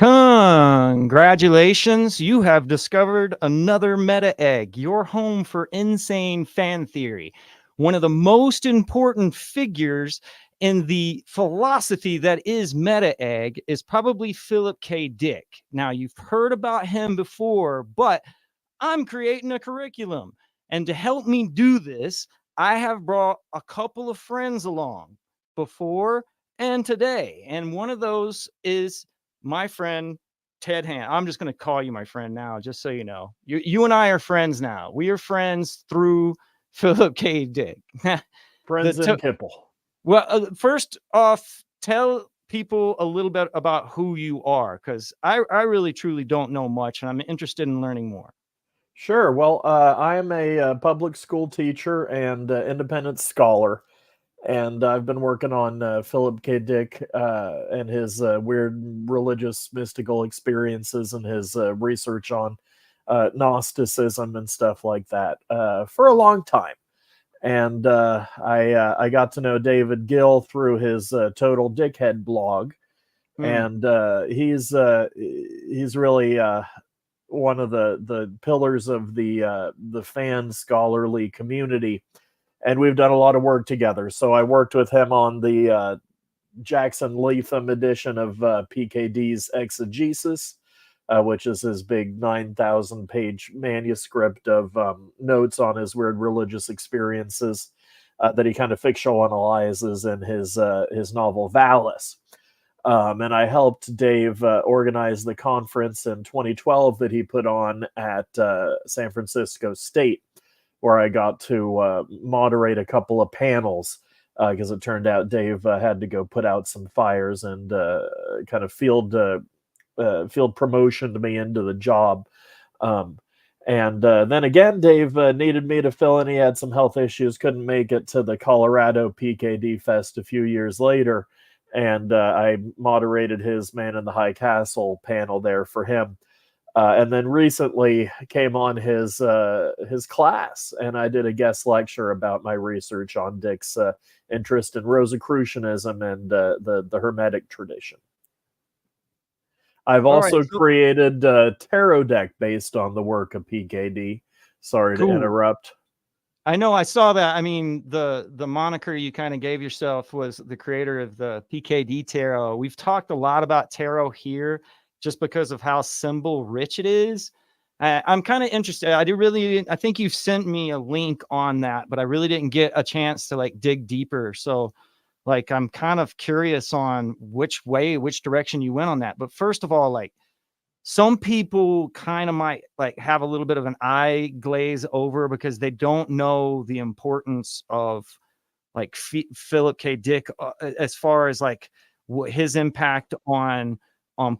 Congratulations, you have discovered another meta egg, your home for insane fan theory. One of the most important figures in the philosophy that is meta egg is probably Philip K. Dick. Now, you've heard about him before, but I'm creating a curriculum. And to help me do this, I have brought a couple of friends along before and today. And one of those is my friend Ted Han. I'm just going to call you my friend now, just so you know. You and I are friends now. We are friends through Philip K. Dick. Friends in Kipple. Well, first off, tell people a little bit about who you are, because I really truly don't know much, and I'm interested in learning more. Sure. Well, I am a public school teacher and independent scholar, and I've been working on Philip K. Dick and his weird religious mystical experiences and his research on Gnosticism and stuff like that for a long time. And I got to know David Gill through his Total Dickhead blog, and he's really one of the pillars of the fan scholarly community, and we've done a lot of work together. So I worked with him on the Jackson Latham edition of PKD's Exegesis, which is his big 9,000 page manuscript of notes on his weird religious experiences that he kind of fictionalizes in his novel VALIS. And I helped Dave organize the conference in 2012 that he put on at San Francisco State, where I got to moderate a couple of panels, because it turned out Dave had to go put out some fires and kind of field promotioned me into the job. And then again, Dave needed me to fill in. He had some health issues, couldn't make it to the Colorado PKD Fest a few years later. And I moderated his Man in the High Castle panel there for him. And then recently came on his class, and I did a guest lecture about my research on Dick's interest in Rosicrucianism and the Hermetic tradition. I've also created a tarot deck based on the work of PKD. Sorry to interrupt. I know, I saw that. I mean, the moniker you kind of gave yourself was the creator of the PKD Tarot. We've talked a lot about tarot here just because of how symbol rich it is. I'm kind of interested. I think you've sent me a link on that, but I really didn't get a chance to like dig deeper. So like, I'm kind of curious on which direction you went on that. But first of all, like, some people kind of might like have a little bit of an eye glaze over because they don't know the importance of like Philip K. Dick as far as like his impact on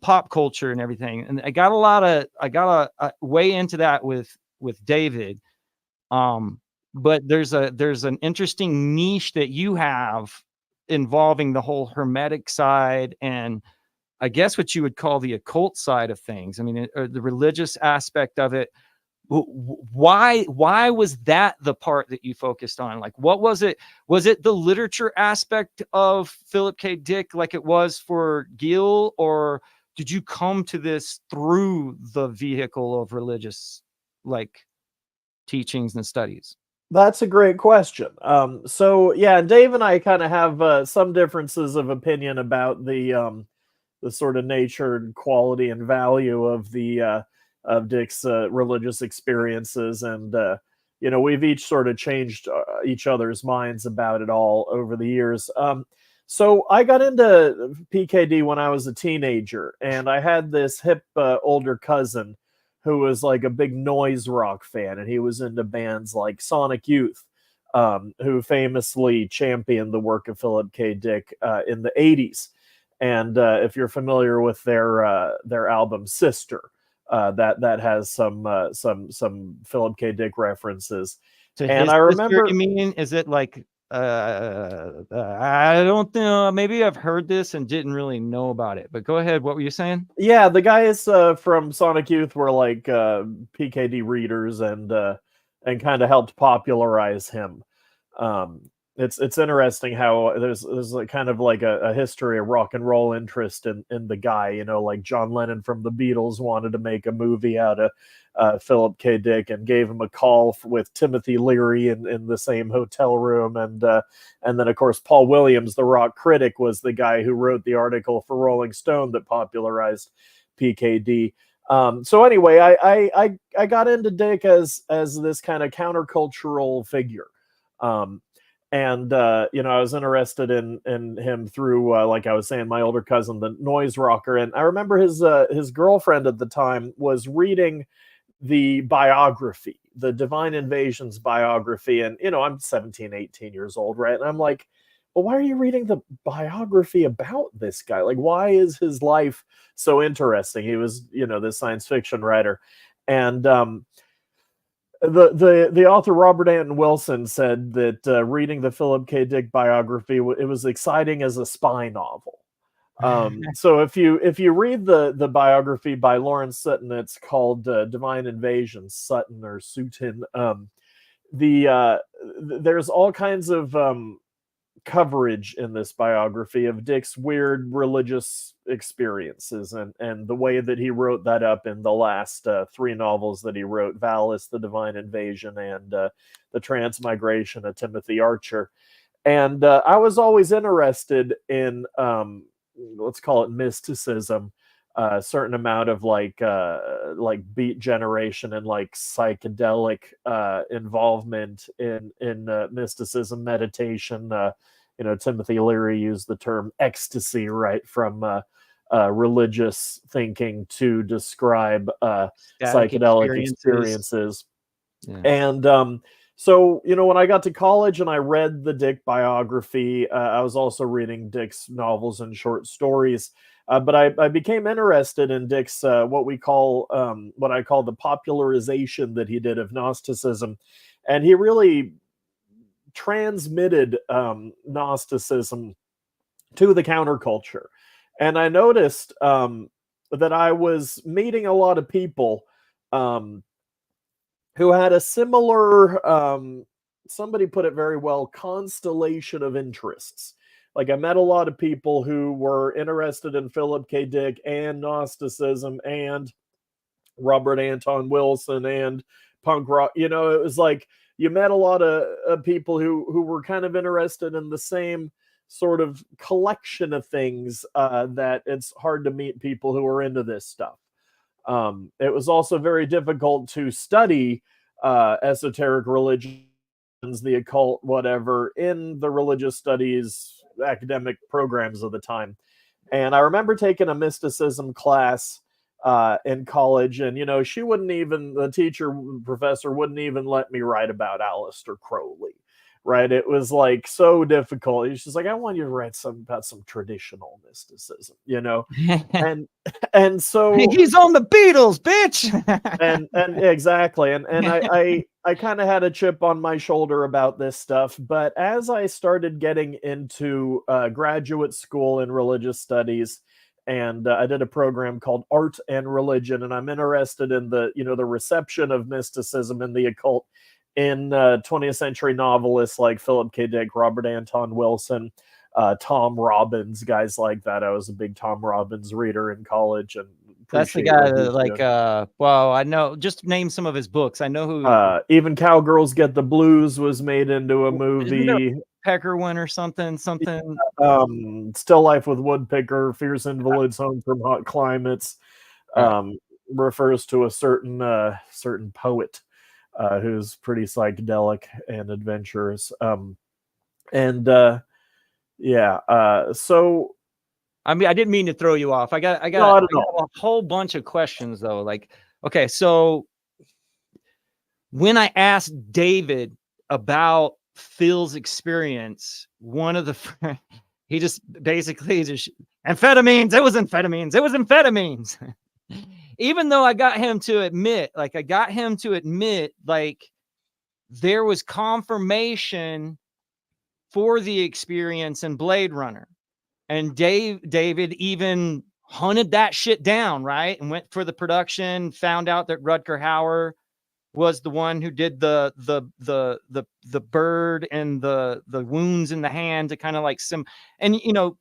pop culture and everything. And I got a way into that with David. But there's an interesting niche that you have involving the whole Hermetic side and I guess what you would call the occult side of things. I mean, the religious aspect of it. Why was that the part that you focused on? Like, what was it? Was it the literature aspect of Philip K. Dick like it was for Gill, or did you come to this through the vehicle of religious like teachings and studies? That's a great question. So yeah, Dave and I kind of have some differences of opinion about the sort of nature and quality and value of Dick's religious experiences, and we've each sort of changed each other's minds about it all over the years. So I got into PKD when I was a teenager, and I had this hip older cousin who was like a big noise rock fan, and he was into bands like Sonic Youth, who famously championed the work of Philip K. Dick in the 80s. And if you're familiar with their album Sister, that has some Philip K. Dick references. And I remember, you mean, is it like I don't know, maybe I've heard this and didn't really know about it, but go ahead. What were you saying? Yeah, the guys from Sonic Youth were like PKD readers and kind of helped popularize him. it's interesting how there's like kind of like a history of rock and roll interest in the guy. You know, like John Lennon from the Beatles wanted to make a movie out of Philip K. Dick and gave him a call with Timothy Leary in the same hotel room, and then of course Paul Williams, the rock critic, was the guy who wrote the article for Rolling Stone that popularized PKD. So anyway, I got into Dick as this kind of countercultural figure. And you know, I was interested in him through, like I was saying, my older cousin, the noise rocker. And I remember his girlfriend at the time was reading the biography, the Divine Invasion's biography. And, you know, I'm 17, 18 years old, right? And I'm like, well, why are you reading the biography about this guy? Like, why is his life so interesting? He was, you know, this science fiction writer. And the author Robert Anton Wilson said that reading the Philip K. Dick biography, it was exciting as a spy novel. So if you read the biography by Lawrence Sutton, it's called Divine Invasion, Sutton or Sutton. There's all kinds of coverage in this biography of Dick's weird religious experiences and the way that he wrote that up in the last 3 novels that he wrote: VALIS, The Divine Invasion, and The Transmigration of Timothy Archer. And I was always interested in let's call it mysticism, a certain amount of like beat generation and like psychedelic involvement in mysticism, meditation. You know, Timothy Leary used the term ecstasy, right, from religious thinking to describe psychedelic experiences. Yeah. And so, you know, when I got to college and I read the Dick biography, I was also reading Dick's novels and short stories. But I became interested in Dick's what I call the popularization that he did of Gnosticism, and he really transmitted Gnosticism to the counterculture. And I noticed that I was meeting a lot of people who had a similar, somebody put it very well, constellation of interests. Like, I met a lot of people who were interested in Philip K. Dick and Gnosticism and Robert Anton Wilson and punk rock. You know, it was like you met a lot of people who were kind of interested in the same sort of collection of things that it's hard to meet people who are into this stuff. It was also very difficult to study esoteric religions, the occult, whatever, in the religious studies academic programs of the time. And I remember taking a mysticism class in college, and, you know, she wouldn't even, the professor wouldn't even let me write about Aleister Crowley. Right, it was like so difficult. He's just like, I want you to write about some traditional mysticism, you know, and so he's on the Beatles, bitch. and exactly, and I kind of had a chip on my shoulder about this stuff. But as I started getting into graduate school in religious studies, and I did a program called Art and Religion, and I'm interested in the reception of mysticism and the occult in 20th century novelists like Philip K. Dick, Robert Anton Wilson, Tom Robbins, guys like that. I was a big Tom Robbins reader in college, and that's the guy that, like, well, I know, just name some of his books. I know who. Even Cowgirls Get the Blues was made into a movie. Pecker one or something. Still Life with Woodpecker, Fierce Invalids Home from Hot Climates, refers to a certain poet who's pretty psychedelic and adventurous. So I mean, I didn't mean to throw you off. I got a whole bunch of questions though. Like, okay, so when I asked David about Phil's experience, one of the he just basically amphetamines. It was amphetamines. Even though I got him to admit, like, there was confirmation for the experience in Blade Runner. And David even hunted that shit down, right? And went for the production, found out that Rutger Hauer was the one who did the bird and the wounds in the hand to kind of like and you know,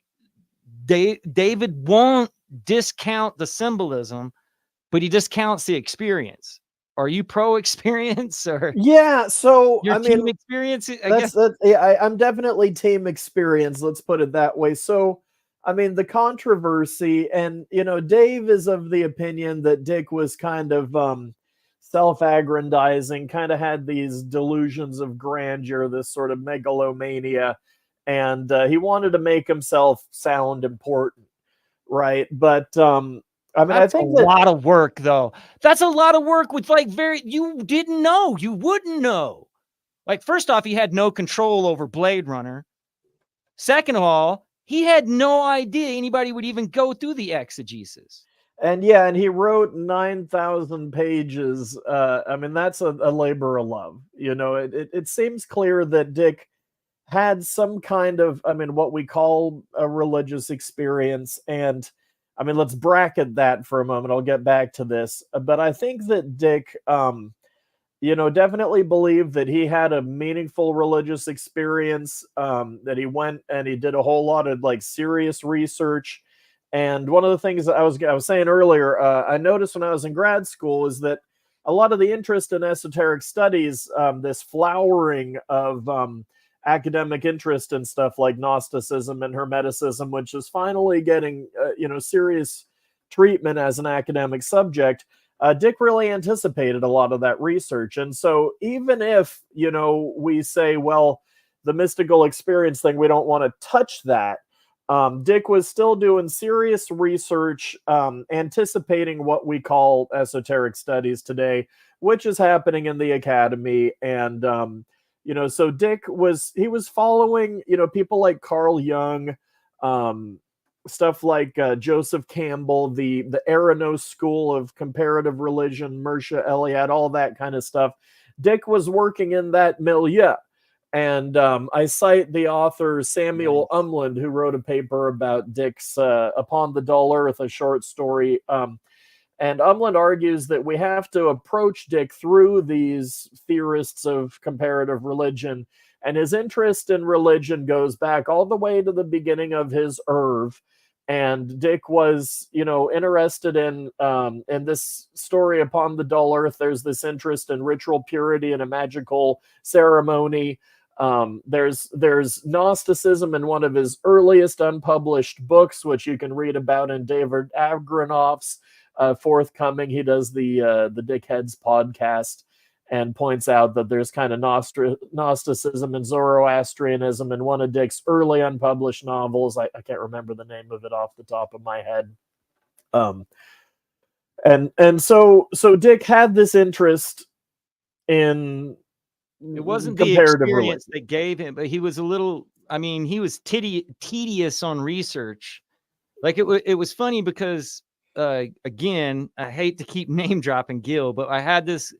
David won't discount the symbolism, but he discounts the experience. Are you pro experience or Yeah, so your I mean, team experience? I that's guess. that. Yeah, I'm definitely team experience. Let's put it that way. So, I mean, the controversy, and you know, Dave is of the opinion that Dick was kind of self-aggrandizing, kind of had these delusions of grandeur, this sort of megalomania, and he wanted to make himself sound important, right? But I mean, I That's a think that lot of work, though. That's a lot of work with like you didn't know, you wouldn't know. Like, first off, he had no control over Blade Runner. Second of all, he had no idea anybody would even go through the exegesis. And yeah, and he wrote 9,000 pages. I mean, that's a labor of love. You know, it seems clear that Dick had some kind of, I mean, what we call a religious experience. And I mean, let's bracket that for a moment. I'll get back to this. But I think that Dick, you know, definitely believed that he had a meaningful religious experience, that he went and he did a whole lot of like serious research. And one of the things that I was saying earlier, I noticed when I was in grad school is that a lot of the interest in esoteric studies, this flowering of academic interest in stuff like Gnosticism and Hermeticism, which is finally getting you know, serious treatment as an academic subject. Dick really anticipated a lot of that research. And so even if, you know, we say, well, the mystical experience thing, we don't want to touch that, Dick was still doing serious research, anticipating what we call esoteric studies today, which is happening in the academy. And, you know, so Dick was following, you know, people like Carl Jung, stuff like Joseph Campbell, the Eranos school of comparative religion, Mircea Eliade, all that kind of stuff. Dick was working in that milieu. And I cite the author Samuel Umland, who wrote a paper about Dick's Upon the Dull Earth, a short story. And Umland argues that we have to approach Dick through these theorists of comparative religion. And his interest in religion goes back all the way to the beginning of his oeuvre. And Dick was, you know, interested in this story Upon the Dull Earth. There's this interest in ritual purity and a magical ceremony. There's Gnosticism in one of his earliest unpublished books, which you can read about in David Agranoff's forthcoming. He does the Dickheads podcast and points out that there's kind of Gnosticism and Zoroastrianism in one of Dick's early unpublished novels. I can't remember the name of it off the top of my head. And so Dick had this interest in, it wasn't the experience that gave him, but he was a little, I mean, he was tedious on research. Like it was funny because again, I hate to keep name dropping Gil, but I had this,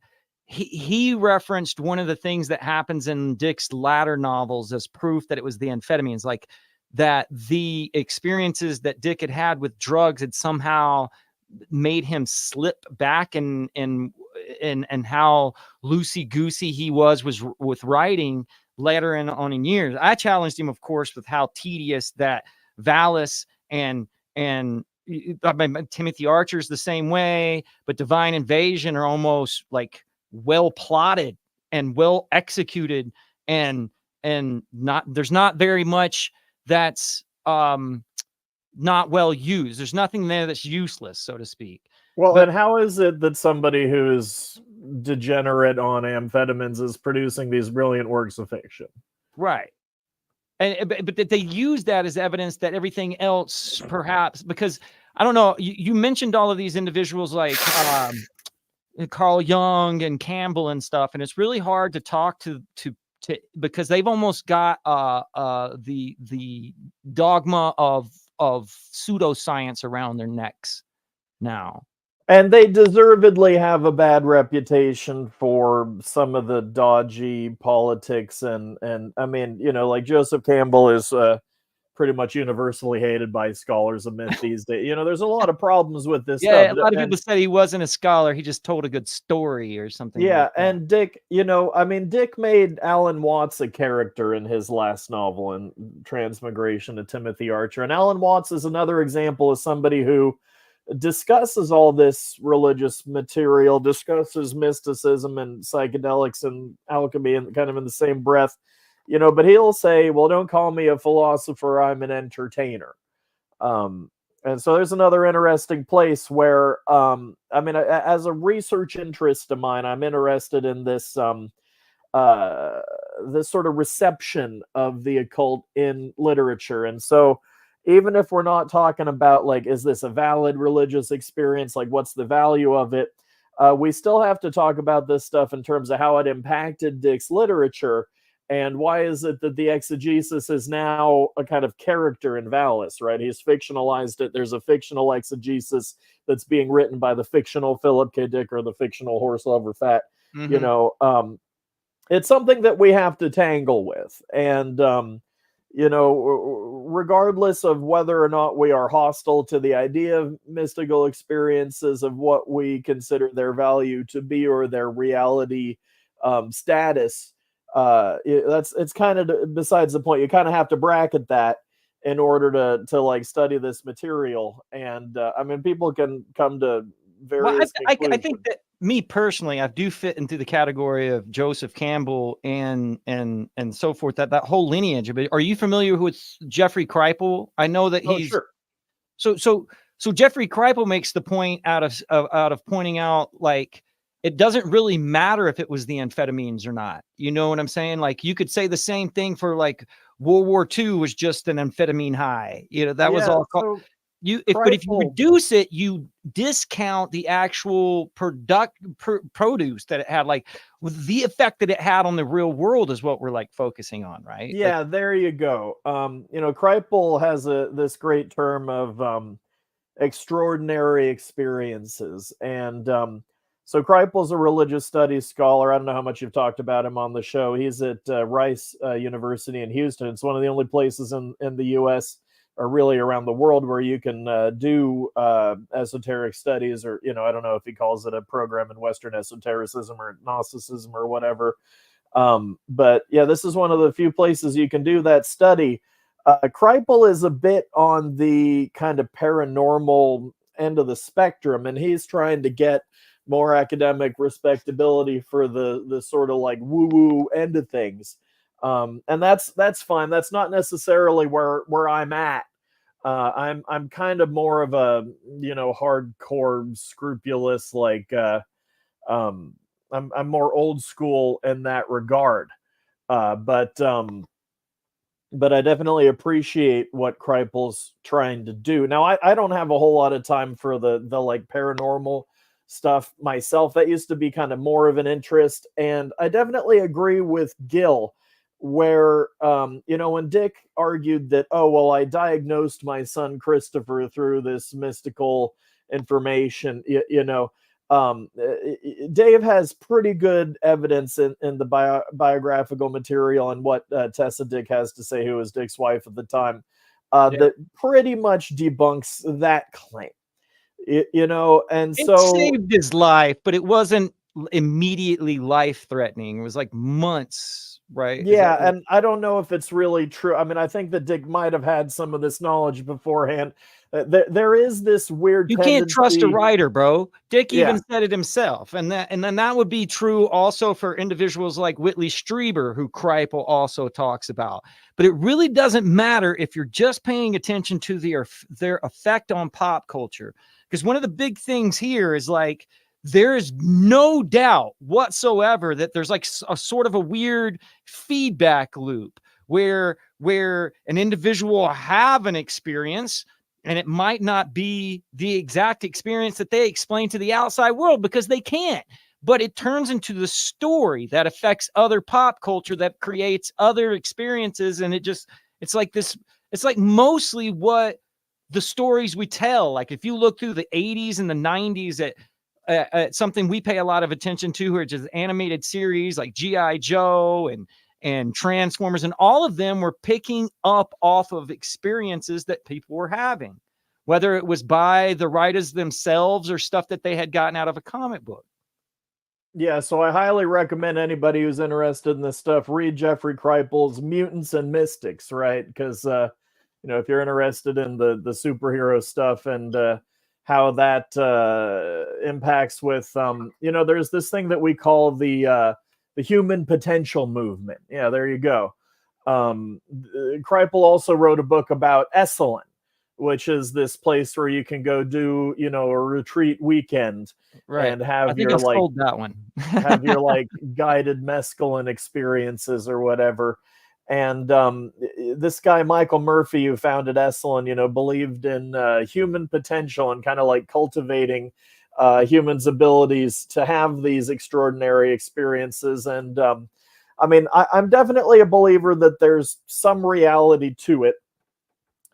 he referenced one of the things that happens in Dick's latter novels as proof that it was the amphetamines, like that the experiences that Dick had with drugs had somehow made him slip back and how loosey-goosey he was with writing later on in years. I challenged him, of course, with how tedious that VALIS and Timothy Archer's the same way, but Divine Invasion are almost like well plotted and well executed, and there's not very much that's not well used. There's nothing there that's useless, so to speak. Well, and how is it that somebody who is degenerate on amphetamines is producing these brilliant works of fiction? Right. But that they use that as evidence that everything else, perhaps, because I don't know, you mentioned all of these individuals like Carl Jung and Campbell and stuff, and it's really hard to talk to because they've almost got the dogma of pseudoscience around their necks now. And they deservedly have a bad reputation for some of the dodgy politics and I mean, you know, like Joseph Campbell is pretty much universally hated by scholars of myth these days. You know, there's a lot of problems with this Yeah, stuff. a lot of people said he wasn't a scholar. He just told a good story or something Yeah, like that. and Dick, you know, I mean, Dick made Alan Watts a character in his last novel, in Transmigration of Timothy Archer. And Alan Watts is another example of somebody who discusses all this religious material, discusses mysticism and psychedelics and alchemy and kind of in the same breath, you know, but he'll say, well, don't call me a philosopher, I'm an entertainer. And so there's another interesting place where, I mean, as a research interest of mine, I'm interested in this, this sort of reception of the occult in literature. And so even if we're not talking about, like, is this a valid religious experience? Like, what's the value of it? We still have to talk about this stuff in terms of how it impacted Dick's literature. And why is it that the exegesis is now a kind of character in VALIS, right? He's fictionalized it. There's a fictional exegesis that's being written by the fictional Philip K. Dick or the fictional Horse Lover Fat. You know, it's something that we have to tangle with. And, you know, regardless of whether or not we are hostile to the idea of mystical experiences, of what we consider their value to be or their reality status, it's kind of besides the point. You kind of have to bracket that in order to like study this material. And I mean, people can come to various conclusions. I think that me personally, I do fit into the category of Joseph Campbell and so forth. That whole lineage. Are you familiar with Jeffrey Kripal? I know that he's sure. So Jeffrey Kripal makes the point out of pointing out, like, it doesn't really matter if it was the amphetamines or not. You know what I'm saying? Like, you could say the same thing for, like, World War II was just an amphetamine high. You know, that was all called. But if you reduce it, you discount the actual produce that it had, like the effect that it had on the real world is what we're like focusing on, right? Yeah, like, there you go. You know, Kripal has this great term of extraordinary experiences. And so Kripal's a religious studies scholar. I don't know how much you've talked about him on the show. He's at Rice University in Houston. It's one of the only places in the U.S. or really around the world where you can do esoteric studies, or, you know, I don't know if he calls it a program in Western esotericism or Gnosticism or whatever. But yeah, this is one of the few places you can do that study. Kripal is a bit on the kind of paranormal end of the spectrum, and he's trying to get more academic respectability for the sort of like woo-woo end of things. And that's fine. That's not necessarily where I'm at. I'm kind of more of a, you know, hardcore, scrupulous, like I'm more old school in that regard. But I definitely appreciate what Kripal's trying to do. Now, I don't have a whole lot of time for the like paranormal stuff myself. That used to be kind of more of an interest. And I definitely agree with Gil, where, you know, when Dick argued that, oh, well, I diagnosed my son Christopher through this mystical information, you know, Dave has pretty good evidence in the biographical material and what Tessa Dick has to say, who was Dick's wife at the time, that pretty much debunks that claim. You know, and it so saved his life, but it wasn't immediately life-threatening. It was like months, right? Yeah, and I don't know if it's really true. I mean, I think that Dick might have had some of this knowledge beforehand. There is this weird You tendency. can't trust a writer, bro. Dick even said it himself. And then that would be true also for individuals like Whitley Strieber, who Kripal also talks about. But it really doesn't matter if you're just paying attention to their effect on pop culture. Because one of the big things here is, like, there is no doubt whatsoever that there's like a sort of a weird feedback loop where an individual will have an experience, and it might not be the exact experience that they explain to the outside world because they can't. But it turns into the story that affects other pop culture, that creates other experiences. And it's like this, it's like mostly what the stories we tell. Like, if you look through the 80s and the 90s at something we pay a lot of attention to, which is animated series like G.I. Joe and Transformers, and all of them were picking up off of experiences that people were having, whether it was by the writers themselves or stuff that they had gotten out of a comic book. Yeah, so I highly recommend anybody who's interested in this stuff read Jeffrey Kripal's Mutants and Mystics, right? Because if you're interested in the superhero stuff and how that impacts with there's this thing that we call the human potential movement. Yeah, there you go. Kripal also wrote a book about Esalen, which is this place where you can go do a retreat weekend, right? And have I think your I sold that one. have your guided mescaline experiences or whatever. And this guy Michael Murphy, who founded Esalen, believed in human potential and kind of cultivating humans' abilities to have these extraordinary experiences. And I'm definitely a believer that there's some reality to it,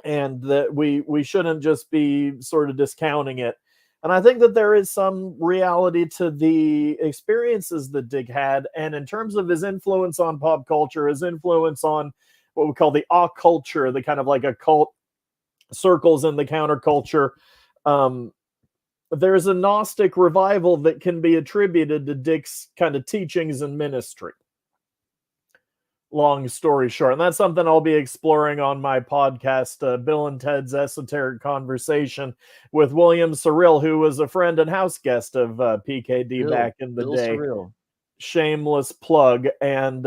and that we shouldn't just be sort of discounting it. And I think that there is some reality to the experiences that Dick had. And in terms of his influence on pop culture, his influence on what we call the occulture, the kind of occult circles in the counterculture, there's a Gnostic revival that can be attributed to Dick's kind of teachings and ministry. Long story short, and that's something I'll be exploring on my podcast, Bill and Ted's Esoteric Conversation, with William Cyril, who was a friend and house guest of PKD back in the day. Cyril. Shameless plug, and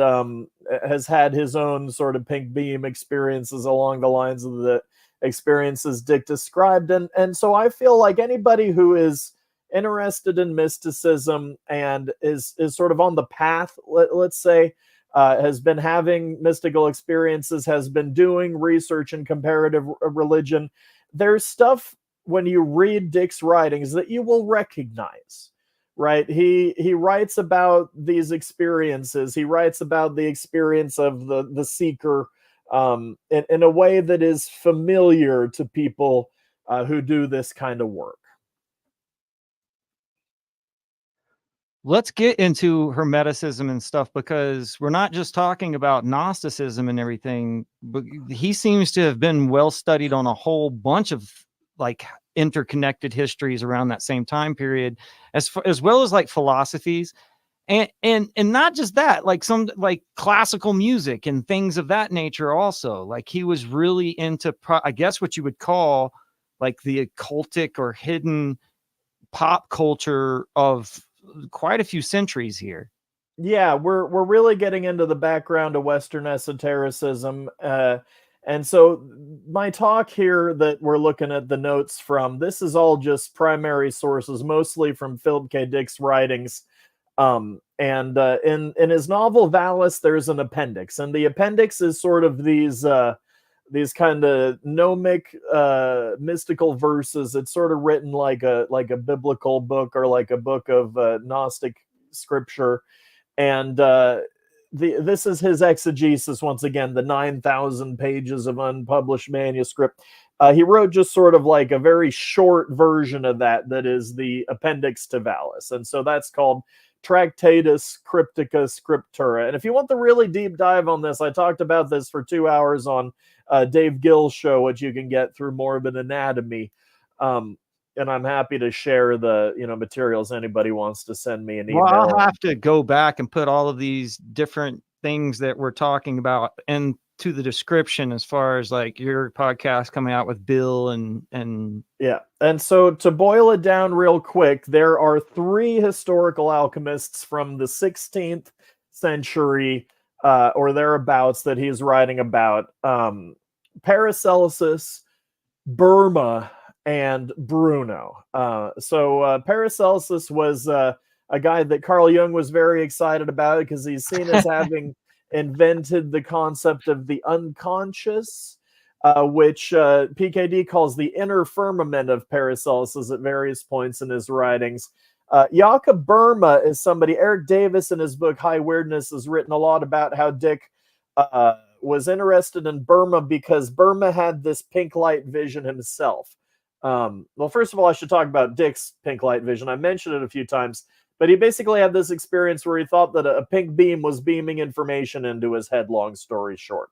has had his own sort of pink beam experiences along the lines of the experiences Dick described. And so I feel like anybody who is interested in mysticism and is sort of on the path, let's say, has been having mystical experiences, has been doing research in comparative religion, there's stuff when you read Dick's writings that you will recognize, right? He writes about these experiences. He writes about the experience of the seeker in a way that is familiar to people who do this kind of work. Let's get into Hermeticism and stuff, because we're not just talking about Gnosticism and everything, but he seems to have been well studied on a whole bunch of interconnected histories around that same time period, as well as philosophies, and not just that, some classical music and things of that nature also. He was really into I guess what you would call the occultic or hidden pop culture of quite a few centuries here. Yeah, we're really getting into the background of Western esotericism. And so my talk here that we're looking at the notes from, this is all just primary sources, mostly from Philip K. Dick's writings. And in his novel VALIS, there's an appendix. And the appendix is sort of these kind of gnomic mystical verses. It's sort of written like a biblical book, or like a book of Gnostic scripture. And this is his exegesis, once again, the 9,000 pages of unpublished manuscript. He wrote just sort of a very short version of that is the appendix to VALIS. And so that's called Tractatus Cryptica Scriptura. And if you want the really deep dive on this, I talked about this for 2 hours on Dave Gill's show, which you can get through Morbid Anatomy. And I'm happy to share the materials. Anybody wants to send me an email. Well, I'll have to go back and put all of these different things that we're talking about into the description, as far as your podcast coming out with Bill and yeah. And so to boil it down real quick, there are 3 historical alchemists from the 16th century or thereabouts that he's writing about: Paracelsus, Burma, and Bruno. So Paracelsus was a guy that Carl Jung was very excited about, because he's seen as having invented the concept of the unconscious, which PKD calls the inner firmament of Paracelsus at various points in his writings. Jakob Burma is somebody, Eric Davis in his book High Weirdness has written a lot about how Dick was interested in Burma because Burma had this pink light vision himself. Well, first of all, I should talk about Dick's pink light vision. I mentioned it a few times. But he basically had this experience where he thought that a pink beam was beaming information into his head, long story short.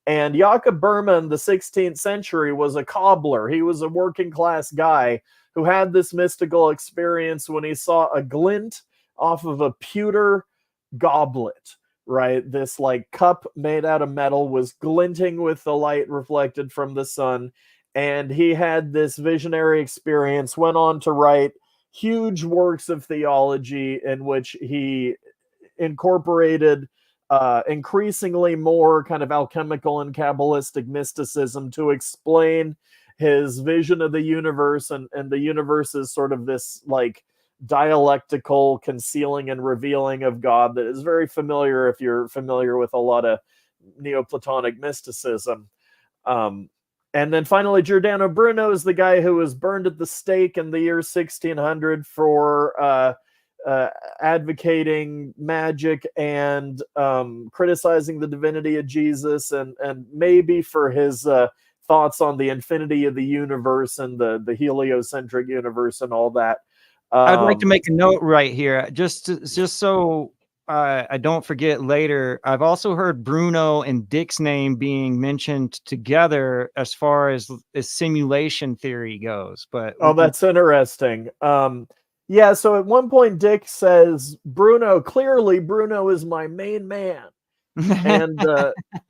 And Jakob Burma in the 16th century was a cobbler. He was a working class guy who had this mystical experience when he saw a glint off of a pewter goblet, right? This like cup made out of metal was glinting with the light reflected from the sun. And he had this visionary experience, went on to write huge works of theology in which he incorporated increasingly more kind of alchemical and Kabbalistic mysticism to explain his vision of the universe, and the universe is sort of this like dialectical concealing and revealing of God that is very familiar if you're familiar with a lot of Neoplatonic mysticism. And then finally, Giordano Bruno is the guy who was burned at the stake in the year 1600 for advocating magic and criticizing the divinity of Jesus, and maybe for his thoughts on the infinity of the universe and the heliocentric universe and all that. I'd like to make a note right here, just so I don't forget later. I've also heard Bruno and Dick's name being mentioned together as far as simulation theory goes. But that's interesting. Yeah, so at one point Dick says, clearly Bruno is my main man. And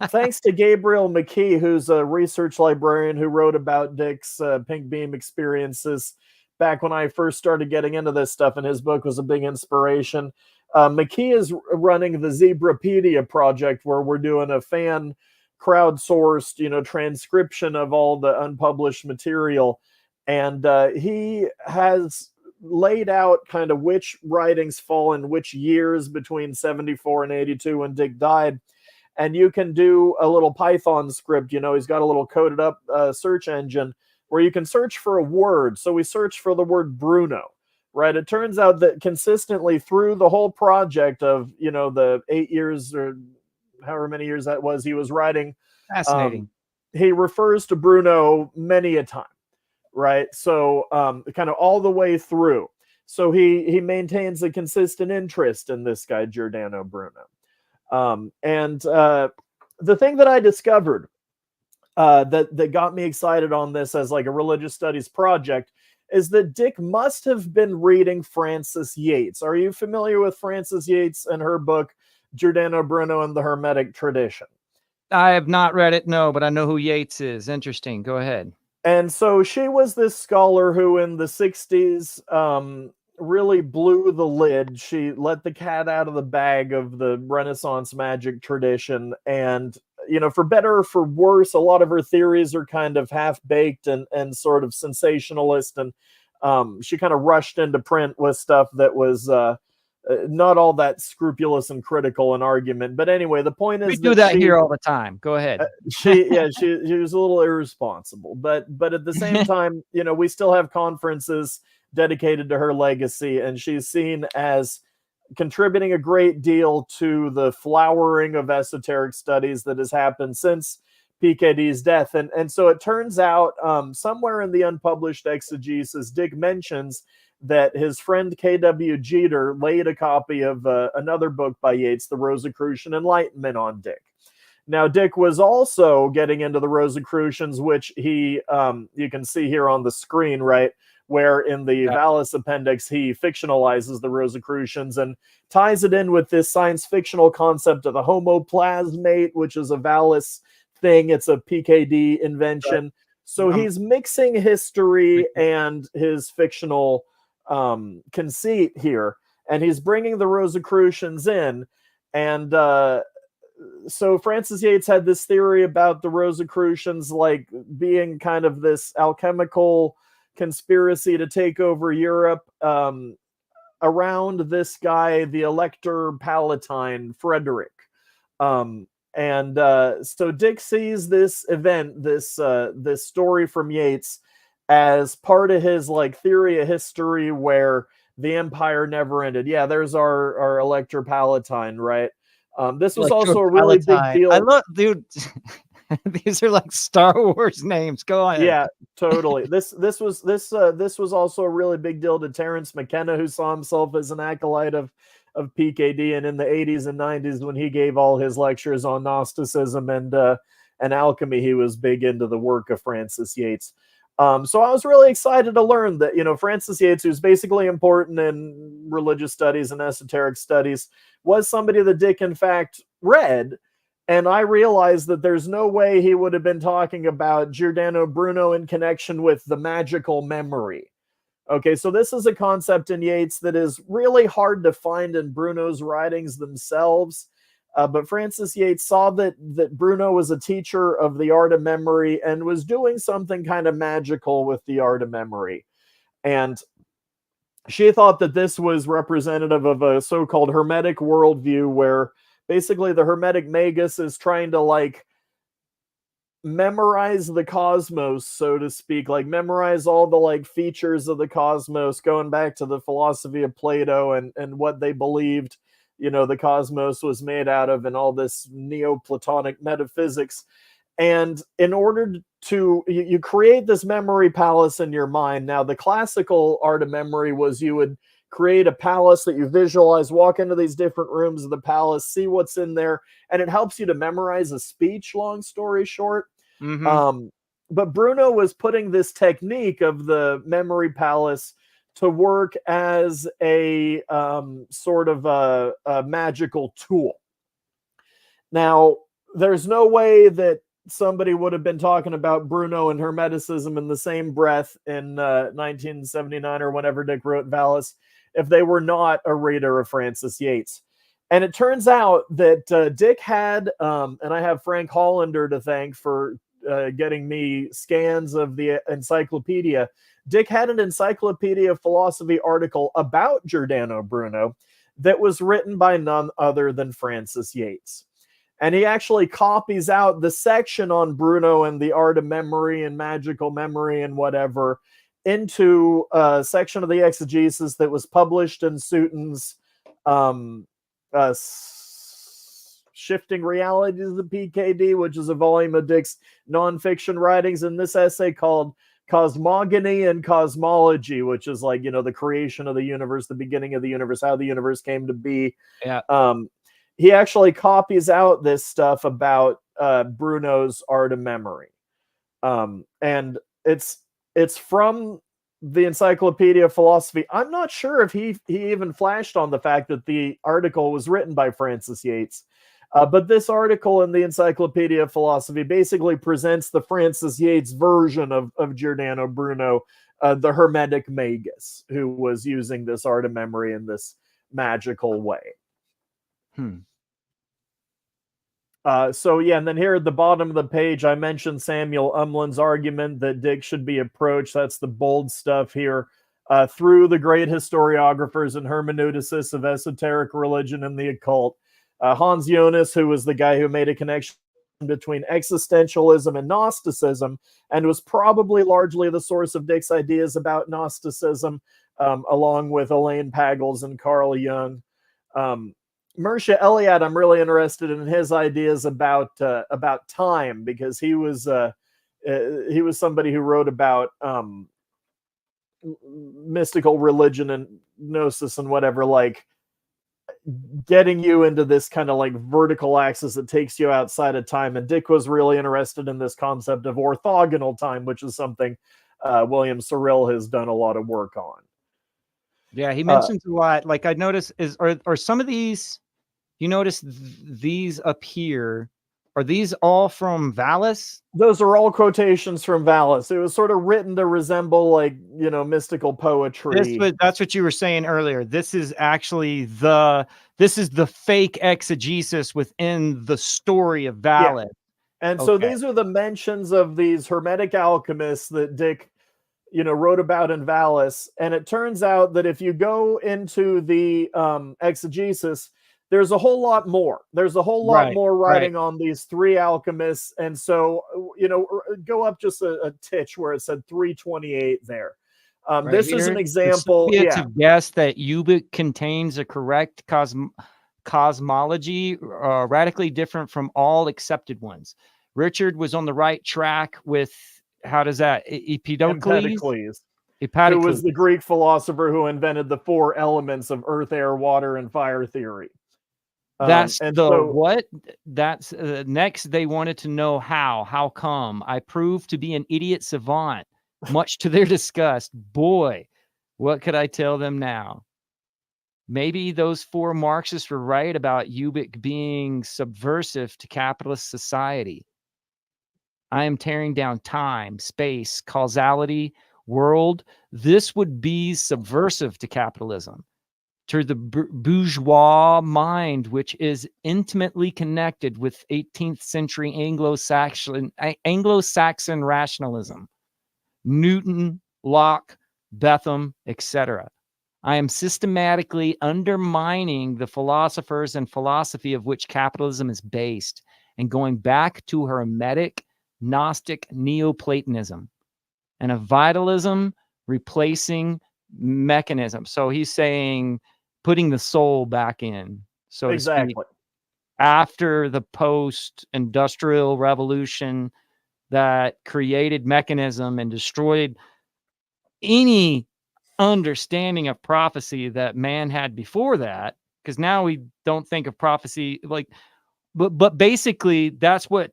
thanks to Gabriel McKee, who's a research librarian who wrote about Dick's pink beam experiences back when I first started getting into this stuff, and his book was a big inspiration. McKee is running the Zebrapedia project, where we're doing a fan crowdsourced, transcription of all the unpublished material. And he has laid out kind of which writings fall in which years between 74 and 82 when Dick died. And you can do a little Python script. He's got a little coded up search engine where you can search for a word. So we searched for the word Bruno, right? It turns out that consistently through the whole project of, the 8 years or however many years that was, he was writing. Fascinating. He refers to Bruno many a time. Right. So kind of all the way through. So he maintains a consistent interest in this guy, Giordano Bruno. And the thing that I discovered that got me excited on this as like a religious studies project is that Dick must have been reading Frances Yates. Are you familiar with Frances Yates and her book, Giordano Bruno and the Hermetic Tradition? I have not read it, no, but I know who Yates is. Interesting. Go ahead. And so she was this scholar who in the 60s really blew the lid. She let the cat out of the bag of the Renaissance magic tradition. And, for better or for worse, a lot of her theories are kind of half-baked and sort of sensationalist. And she kind of rushed into print with stuff that was not all that scrupulous and critical an argument. But anyway, the point is we do that here all the time. Go ahead. She was a little irresponsible, but at the same time, we still have conferences dedicated to her legacy, and she's seen as contributing a great deal to the flowering of esoteric studies that has happened since PKD's death. And so it turns out somewhere in the unpublished exegesis, Dick mentions that his friend K.W. Jeter laid a copy of another book by Yates, The Rosicrucian Enlightenment, on Dick. Now, Dick was also getting into the Rosicrucians, which he, you can see here on the screen, right, where in the VALIS appendix, he fictionalizes the Rosicrucians and ties it in with this science fictional concept of the homoplasmate, which is a VALIS thing. It's a PKD invention. Right. So he's mixing history and his fictional conceit here, and he's bringing the Rosicrucians in. And so Frances Yates had this theory about the Rosicrucians like being kind of this alchemical conspiracy to take over Europe around this guy, the Elector Palatine Frederick. So Dick sees this event, this story from Yates, as part of his like theory of history where the empire never ended. Yeah, there's our Elector Palatine, right? This was also a really big deal. I love, dude. These are like Star Wars names. Go ahead. Yeah, totally. This was also a really big deal to Terence McKenna, who saw himself as an acolyte of PKD, and in the 80s and 90s when he gave all his lectures on Gnosticism and alchemy, he was big into the work of Francis Yates. So I was really excited to learn that, you know, Francis Yates, who's basically important in religious studies and esoteric studies, was somebody that Dick in fact read. And I realized that there's no way he would have been talking about Giordano Bruno in connection with the magical memory. Okay, so this is a concept in Yates that is really hard to find in Bruno's writings themselves. But Francis Yates saw that Bruno was a teacher of the art of memory and was doing something kind of magical with the art of memory. And she thought that this was representative of a so-called Hermetic worldview where basically the Hermetic magus is trying to like memorize the cosmos, so to speak, like memorize all the like features of the cosmos, going back to the philosophy of Plato and what they believed, you know, the cosmos was made out of, and all this Neoplatonic metaphysics. And in order to, you create this memory palace in your mind. Now, the classical art of memory was you would create a palace that you visualize, walk into these different rooms of the palace, see what's in there, and it helps you to memorize a speech, long story short. But Bruno was putting this technique of the memory palace to work as a sort of a magical tool. Now, there's no way that somebody would have been talking about Bruno and Hermeticism in the same breath in 1979 or whenever Dick wrote VALIS if they were not a reader of Francis Yates. And it turns out that Dick had, and I have Frank Hollander to thank for getting me scans of the encyclopedia. Dick had an Encyclopedia of Philosophy article about Giordano Bruno that was written by none other than Francis Yates. And he actually copies out the section on Bruno and the art of memory and magical memory and whatever into a section of the exegesis that was published in Sueton's Shifting Realities of the PKD, which is a volume of Dick's nonfiction writings, in this essay called Cosmogony and Cosmology, which is like, you know, the creation of the universe, the beginning of the universe, how the universe came to be. Yeah. He actually copies out this stuff about Bruno's art of memory. And it's from the Encyclopedia of Philosophy. I'm not sure if he even flashed on the fact that the article was written by Francis Yates. But this article in the Encyclopedia of Philosophy basically presents the Francis Yates version of Giordano Bruno, the Hermetic magus, who was using this art of memory in this magical way. So yeah, and then here at the bottom of the page, I mentioned Samuel Umland's argument that Dick should be approached. That's the bold stuff here. Through the great historiographers and hermeneuticists of esoteric religion and the occult. Hans Jonas, who was the guy who made a connection between existentialism and Gnosticism, and was probably largely the source of Dick's ideas about Gnosticism, along with Elaine Pagels and Carl Jung. Mircea Eliade, I'm really interested in his ideas about time, because he was somebody who wrote about mystical religion and gnosis and whatever, like getting you into this kind of like vertical axis that takes you outside of time. And Dick was really interested in this concept of orthogonal time, which is something William Cyril has done a lot of work on. Yeah, he mentions a lot. Like I noticed are some of these, you notice these up here, are these all from VALIS? Those are all quotations from VALIS. It was sort of written to resemble, like, you know, mystical poetry. That's what you were saying earlier. This is actually the fake exegesis within the story of VALIS. Yeah. And so these are the mentions of these Hermetic alchemists that Dick, you know, wrote about in VALIS. And it turns out that if you go into the exegesis, there's a whole lot more. There's a whole lot more writing on these three alchemists. And so, you know, go up just a titch where it said 328 there. This is an example. To guess that Ubik contains a correct cosmology, radically different from all accepted ones. Richard was on the right track with, how does that, Empedocles, who Empedocles. was the Greek philosopher who invented the 4 elements of earth, air, water, and fire theory. That's and the so, what? That's next. They wanted to know how. How come? I proved to be an idiot savant, much to their disgust. Boy, what could I tell them now? Maybe those 4 Marxists were right about Ubik being subversive to capitalist society. I am tearing down time, space, causality, world. This would be subversive to capitalism, to the bourgeois mind, which is intimately connected with 18th century Anglo-Saxon rationalism, Newton, Locke, Bentham, etc. I am systematically undermining the philosophers and philosophy of which capitalism is based, and going back to Hermetic, Gnostic, Neoplatonism, and a vitalism replacing mechanism. So he's saying putting the soul back in, so to speak, after the post-industrial revolution that created mechanism and destroyed any understanding of prophecy that man had before that, because now we don't think of prophecy like, but basically that's what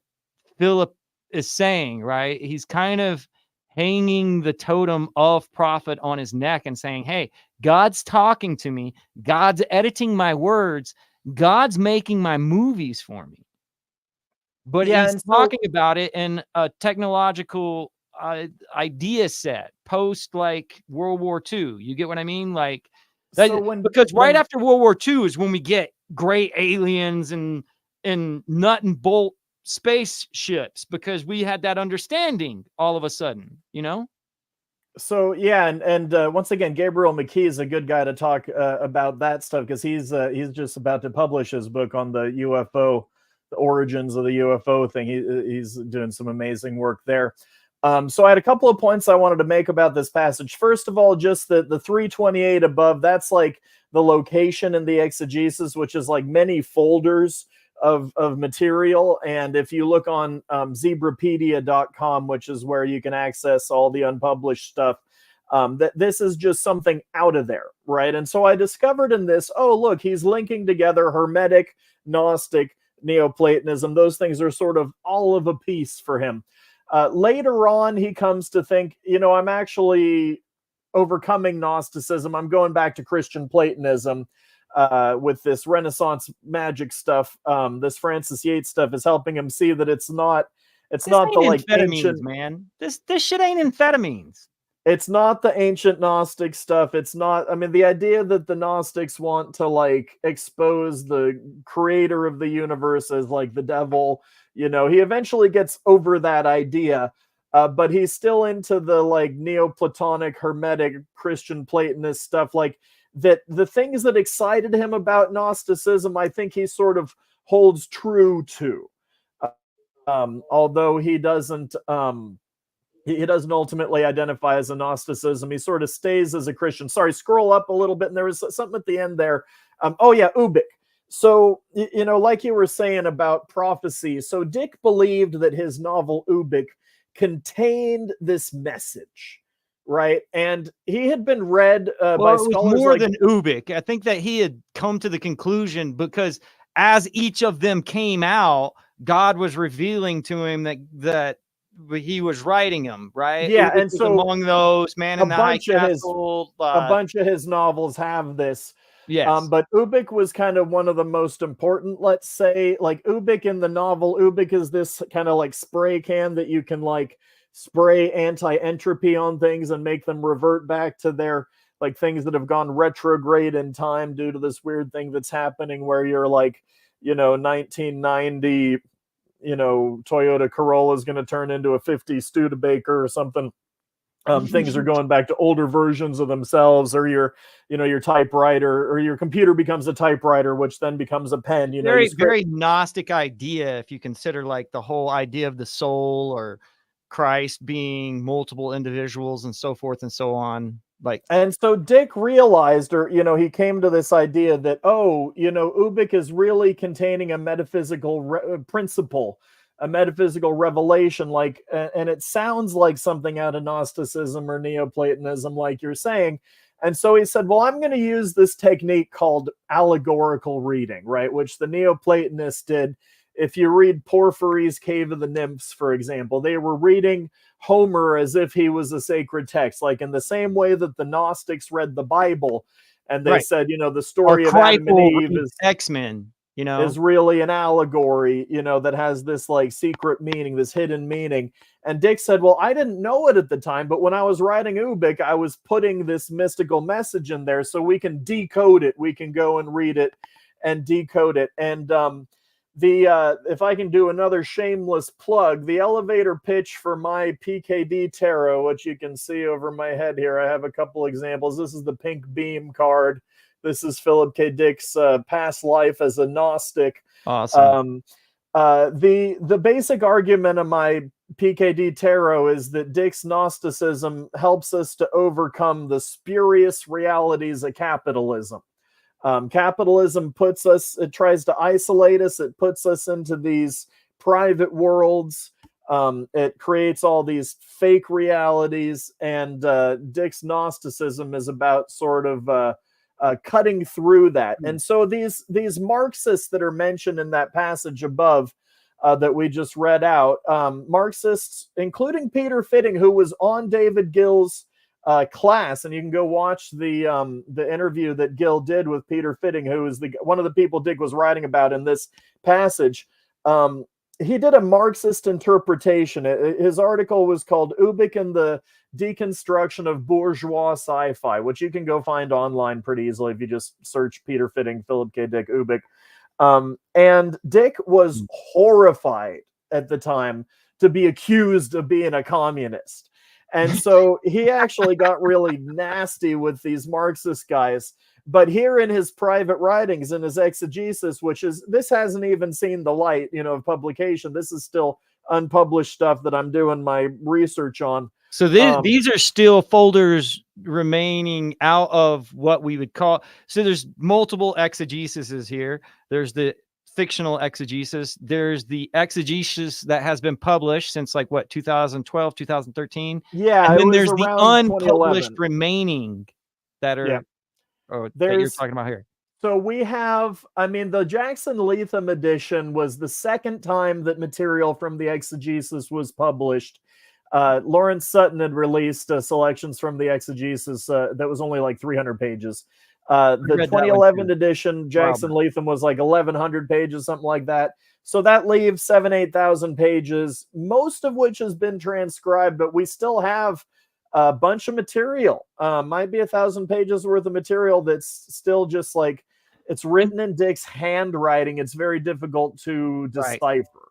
Philip is saying, right? He's kind of hanging the totem of prophet on his neck and saying, hey, God's talking to me, God's editing my words, God's making my movies for me. But he's talking about it in a technological idea set post like World War II. You get what I mean? Like that, because right after World War II is when we get great aliens and nut and bolt spaceships, because we had that understanding all of a sudden, you know? So yeah, and once again, Gabriel McKee is a good guy to talk about that stuff, because he's just about to publish his book on the UFO, the origins of the UFO thing. He's doing some amazing work there. So I had a couple of points I wanted to make about this passage. First of all, just the 328 above, that's like the location in the exegesis, which is like many folders of material. And if you look on zebrapedia.com, which is where you can access all the unpublished stuff, that this is just something out of there, right? And so I discovered in this, oh, look, he's linking together Hermetic, Gnostic, Neoplatonism. Those things are sort of all of a piece for him. Later on, he comes to think, I'm actually overcoming Gnosticism. I'm going back to Christian Platonism. With this Renaissance magic stuff, this Francis Yates stuff is helping him see that it's not the like ancient, man. This shit ain't amphetamines. It's not the ancient Gnostic stuff. It's not, I mean, the idea that the Gnostics want to like expose the creator of the universe as like the devil, he eventually gets over that idea. But he's still into the like Neoplatonic, Hermetic, Christian Platonist stuff. Like, that the things that excited him about Gnosticism, I think he sort of holds true to, although he doesn't ultimately identify as a Gnosticism. He sort of stays as a Christian. Sorry, scroll up a little bit, and there was something at the end there. Oh yeah, Ubik. So, like you were saying about prophecy, so Dick believed that his novel Ubik contained this message. Right, and he had been read by scholars more than Ubik. I think that he had come to the conclusion, because as each of them came out, God was revealing to him that he was writing them. Right, yeah, Ubik and so among those, Man in the High Castle, a bunch of his novels have this. Yes, but Ubik was kind of one of the most important. Let's say, like Ubik in the novel, Ubik is this kind of like spray can that you can like spray anti-entropy on things and make them revert back to their like things that have gone retrograde in time due to this weird thing that's happening where you're like, 1990, Toyota Corolla is going to turn into a 50 Studebaker or something. Things are going back to older versions of themselves, or your typewriter or your computer becomes a typewriter, which then becomes a pen. Very Gnostic idea, if you consider like the whole idea of the soul or Christ being multiple individuals and so forth and so on. Like, and so Dick realized, or he came to this idea that Ubik is really containing a metaphysical principle a metaphysical revelation, like, and it sounds like something out of Gnosticism or Neoplatonism, like you're saying. And so he said, well, I'm going to use this technique called allegorical reading, right? Which the Neoplatonists did. If you read Porphyry's Cave of the Nymphs, for example, they were reading Homer as if he was a sacred text, like in the same way that the Gnostics read the Bible. And they said, you know, the story of Adam and Eve is X-Men, you know, is really an allegory, you know, that has this like secret meaning, this hidden meaning. And Dick said, well, I didn't know it at the time, but when I was writing Ubik, I was putting this mystical message in there so we can decode it. We can go and read it and decode it. And if I can do another shameless plug, the elevator pitch for my PKD Tarot, which you can see over my head here, I have a couple examples. This is the pink beam card. This is Philip K. Dick's past life as a Gnostic. Awesome. The basic argument of my PKD Tarot is that Dick's Gnosticism helps us to overcome the spurious realities of capitalism. Capitalism it tries to isolate us. It puts us into these private worlds. It creates all these fake realities. And Dick's Gnosticism is about sort of cutting through that. And so these Marxists that are mentioned in that passage above that we just read out, Marxists, including Peter Fitting, who was on David Gill's class, and you can go watch the interview that Gill did with Peter Fitting, who is one of the people Dick was writing about in this passage. He did a Marxist interpretation. His article was called Ubik and the Deconstruction of Bourgeois Sci-Fi, which you can go find online pretty easily if you just search Peter Fitting, Philip K. Dick, Ubik. And Dick was horrified at the time to be accused of being a communist. And so he actually got really nasty with these Marxist guys. But here in his private writings, in his exegesis, this hasn't even seen the light, you know, of publication. This is still unpublished stuff that I'm doing my research on. So these are still folders remaining out of what we would call. So there's multiple exegesises here. There's the fictional exegesis. There's the exegesis that has been published since like what, 2012, 2013. Yeah. And then there's the unpublished remaining that are, yeah. That you're talking about here. So we have, I mean, the Jackson Latham edition was the second time that material from the exegesis was published. Lawrence Sutton had released selections from the exegesis that was only like 300 pages. The 2011 edition, Jackson Latham, was like 1,100 pages, something like that. So that leaves 8,000 pages, most of which has been transcribed, but we still have a bunch of material. Might be 1,000 pages worth of material that's still just like, it's written in Dick's handwriting. It's very difficult to decipher.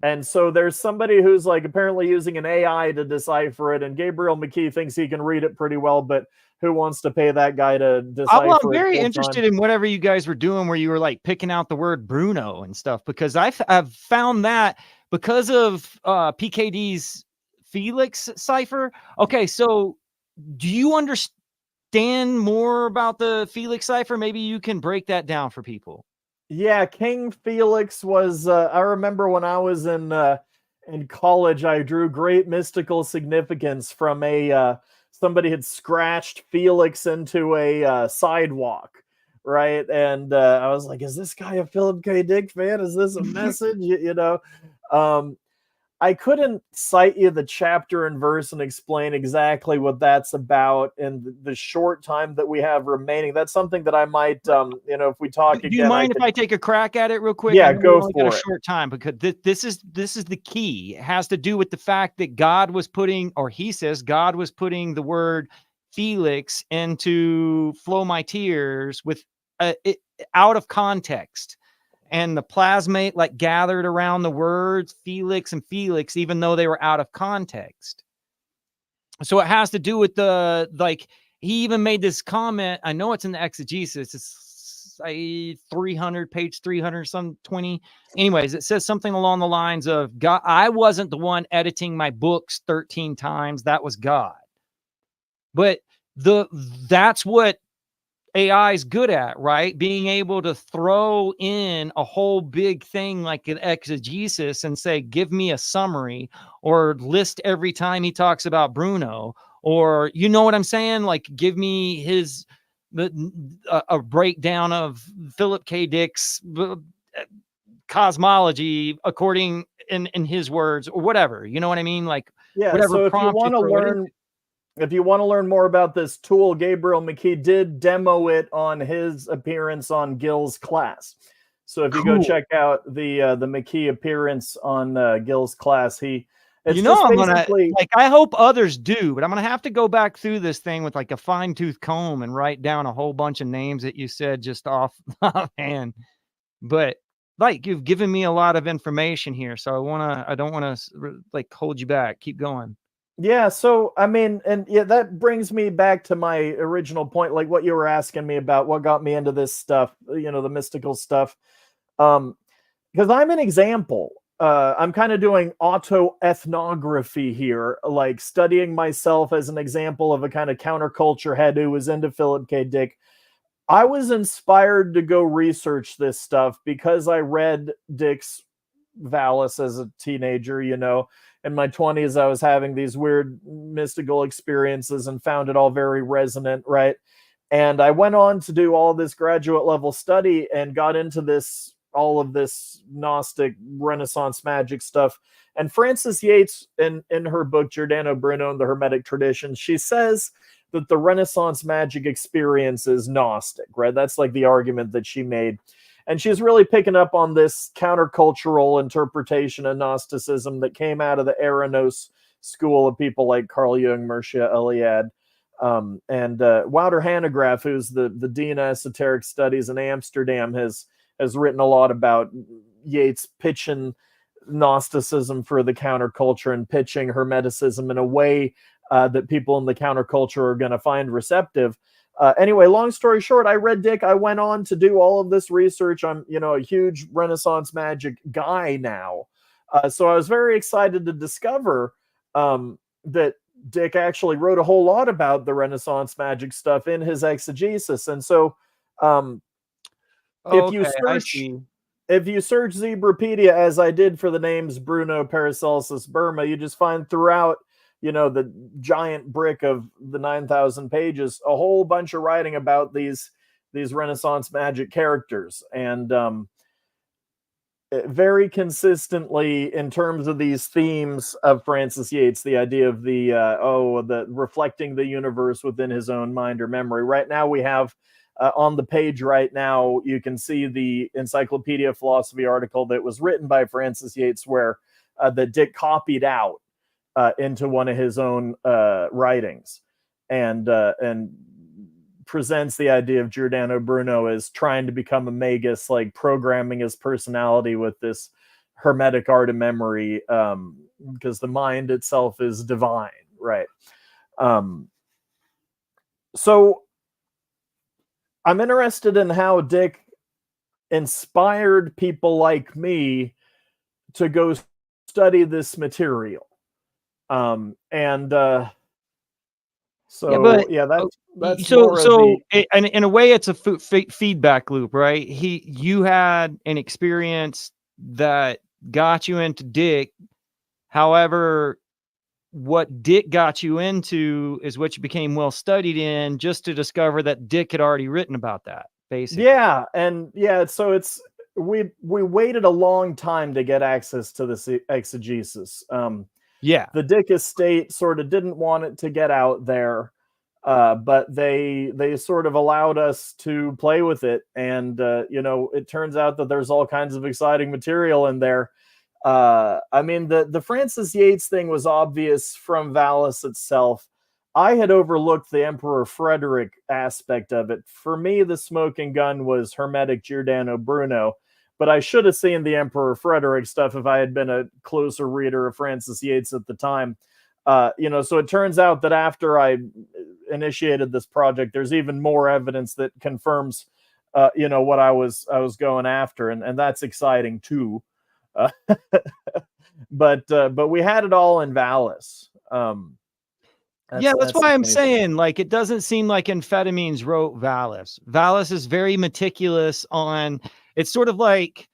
And so there's somebody who's like apparently using an AI to decipher it, and Gabriel McKee thinks he can read it pretty well, but who wants to pay that guy to decipher it? I'm very interested in whatever you guys were doing where you were like picking out the word Bruno and stuff, because I've found that because of PKD's Felix cipher. Okay, so do you understand more about the Felix cipher? Maybe you can break that down for people. Yeah, King Felix was, I remember when I was in college, I drew great mystical significance from somebody had scratched Felix into a sidewalk, right? And I was like, is this guy a Philip K. Dick fan? Is this a message? You know? I couldn't cite you the chapter and verse and explain exactly what that's about in the short time that we have remaining. That's something that I might, you know, if we talk again. Do you mind if I take a crack at it real quick? Yeah, go for it. A short time, because this is the key. It has to do with the fact that God was putting, or he says God was putting the word Felix into Flow My Tears with out of context. And the plasmate like gathered around the words Felix and Felix, even though they were out of context. So it has to do with the, like, he even made this comment. I know it's in the exegesis. It's 300, page 300, some 20. Anyways, it says something along the lines of, God, I wasn't the one editing my books 13 times. That was God. But that's what AI is good at, right? Being able to throw in a whole big thing like an exegesis and say, give me a summary, or list every time he talks about Bruno, or you know what I'm saying? Like, give me his a breakdown of Philip K. Dick's cosmology according in his words, or whatever. You know what I mean? Like, Yeah. whatever So prompt you throw it in. if you want to learn more about this tool, Gabriel McKee did demo it on his appearance on Gil's class. So if you go check out the McKee appearance on Gil's class, it's you know, just I'm gonna, basically, like, I hope others do, but I'm gonna have to go back through this thing with like a fine-tooth comb and write down a whole bunch of names that you said just offhand. But like, you've given me a lot of information here, so I don't wanna like hold you back. Keep going. yeah. So I mean, and yeah, that brings me back to my original point, like what you were asking me about, what got me into this stuff, the mystical stuff. Because I'm an example. I'm kind of doing autoethnography here, like studying myself as an example of a kind of counterculture head who was into Philip K. Dick. I was inspired to go research this stuff because I read Dick's VALIS as a teenager. In my 20s, I was having these weird mystical experiences and found it all very resonant, right? And I went on to do all this graduate level study and got into all of this Gnostic Renaissance magic stuff. And Frances Yates, in her book Giordano Bruno and the Hermetic Tradition, she says that the Renaissance magic experience is Gnostic, right? That's like the argument that she made. And she's really picking up on this countercultural interpretation of Gnosticism that came out of the Eranos school of people like Carl Jung, Mircea Eliade, and Wouter Hanegraaff, who's the dean of esoteric studies in Amsterdam, has written a lot about Yates pitching Gnosticism for the counterculture and pitching Hermeticism in a way that people in the counterculture are going to find receptive. Anyway, long story short, I read Dick. I went on to do all of this research. I'm, a huge Renaissance magic guy now. So I was very excited to discover that Dick actually wrote a whole lot about the Renaissance magic stuff in his exegesis. And so if you I search see. if you search Zebrapedia, as I did for the names Bruno, Paracelsus, Burma, you just find throughout, the giant brick of the 9,000 pages, a whole bunch of writing about these Renaissance magic characters. And very consistently, in terms of these themes of Francis Yates, the idea of the reflecting the universe within his own mind or memory. Right now we have on the page right now, you can see the Encyclopedia of Philosophy article that was written by Francis Yates, where that Dick copied out into one of his own writings, and presents the idea of Giordano Bruno as trying to become a magus, like programming his personality with this hermetic art of memory, because the mind itself is divine, right? So I'm interested in how Dick inspired people like me to go study this material. So that's so in a way, it's a feedback loop, right? You had an experience that got you into Dick. However, what Dick got you into is what you became well studied in, just to discover that Dick had already written about that, basically. Yeah, and yeah, so we waited a long time to get access to this exegesis. The Dick estate sort of didn't want it to get out there, but they sort of allowed us to play with it, and it turns out that there's all kinds of exciting material in there. I mean, the Francis Yates thing was obvious from VALIS itself. I had overlooked the Emperor Frederick aspect of it. For me, the smoking gun was Hermetic Giordano Bruno, but I should have seen the Emperor Frederick stuff if I had been a closer reader of Francis Yates at the time. So it turns out that after I initiated this project, there's even more evidence that confirms, what I was going after, and that's exciting too. But we had it all in VALIS. That's the why I'm funny thing. saying, like, it doesn't seem like amphetamines wrote VALIS. VALIS is very meticulous on, it's sort of like